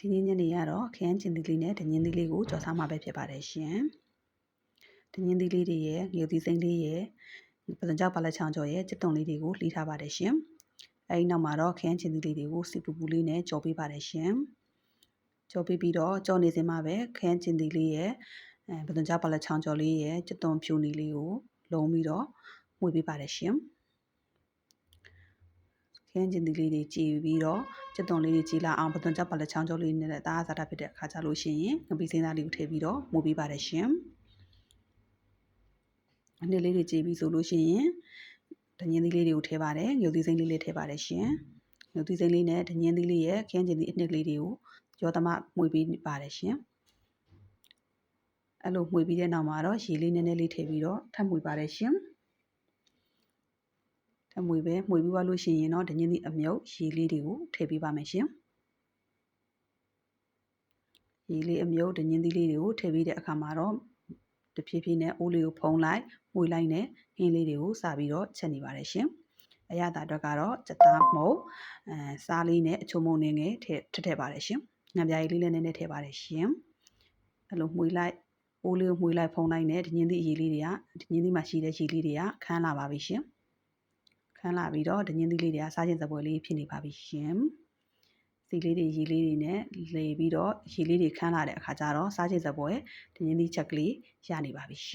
ဒီနေ့ညနေရတော့ခရမ်းကျင်သီးလေးနဲ့ဒညင်းသီးလေးကိုကြော်စားမှာပဲဖြစ်ပါတယ်ရှင်။ဒညင်းသီးလေးတွေရဲ့ငရုတ်သီးစိမ့်လေးရဲ့ပစံကြောက်ပါလက်ချောင်းကြော်ရဲ့ကြက်သွန်လေးတွေကိုလှီးထားပါတယ်ရှင်။အဲဒီနောက်မှာတော့ခရမ်းကျင်သီးလေးတွေကိုစီပူပူလေးနဲ့ကြော်ပေးပါတယ်ရှင်။ကြော်ပေးပြီးတော့ကြော်နေစင်မှာပဲခရမ်းကျင်သီးလေးရဲ့ပစံကြောက်ပါလက်ချောင်းကြော်လေးရဲ့ကြက်သွန်ဖြူနေလေးကိုလုံးပြီးတော့မှုပေးပါတယ်ရှင်။ခရမ်းကျင်သီးလေးတွေကြည်ပြီးတော့ကြက်သွန်လေးတွေကြည်လာအောင်ပသွန်ကြောက်ပါလက်ချောင်းကြောလေးနဲ့သားအစားတာဖြစ်တဲ့အခါကျလို့ရှိရင်ငပိစိမ်းသားလေးကိုထည့်ပြီးတော့မှုပေးပါတယ်ရှင်။အနည်းလေးတွေကြည်ပြီးဆိုလို့ရှိရင်ဒညင်းသီးလေးတွေကိုထည့်ပါတယ်ငရုတ်သီးစိမ်းလေးထည့်ပါတယ်ရှင်။ငရုတ်သီးစိမ်းလေးနဲ့ဒညင်းသီးလေးရဲ့ခရမ်းကျင်သီးအနှစ်လေးတွေကိုရောသမမှုပေးပါတယ်ရှင်။အဲ့လိုမှုပြီးတဲ့နောက်မှာတော့ရေလေးနည်းနည်းလေးထည့်ပြီးတော့ထပ်မှုပါတယ်ရှင်။ထပ်မှုပြီးသွားလို့ရှိရင်တော့ဒညင်းသီးအမြုပ်ရေလေးတွေကိုထည့်ပေးပါမယ်ရှင်။ရေလေးအမြုပ်ဒညင်းသီးလေးတွေကိုထည့်ပြီးတဲ့အခါမှာတော့တဖြည်းဖြည်းနဲ့အိုးလေးကိုဖုံးလိုက်မှုလိုက်နဲ့ဟင်းလေးတွေကိုစပြီးတော့ချက်နေပါတယ်ရှင်။အရသာအတွက်ကတော့ကြက်သားမှုတ်စားလေးနဲ့အချုံမုံနေငယ်ထည့်ပါတယ်ရှင်။ငံပြားရည်လေးလည်းနည်းနည်းထည့်ပါတယ်ရှင်။အဲ့လိုမှုလိုက်အိုးလေးကိုမှုလိုက်ဖုံးလိုက်နဲ့ဒညင်းသီးအရည်လေးတွေကဒညင်းသီးမှာရှိတဲ့ရည်လေးတွေကခန်းလာပါပြီရှင်။ခန်းလာပြီးတော့ဒညင်းသီးလေးတွေကစားခြင်းစပွဲလေးဖြစ်နေပါပြီရှင်။စီလေးတွေရေလေးတွေနဲ့လေပြီးတော့ရေလေးတွေခန်းလာတဲ့အခါကျတော့စားခြင်းစပွဲဒညင်းသီးချက်ကလေးရနေပါပြီရှင်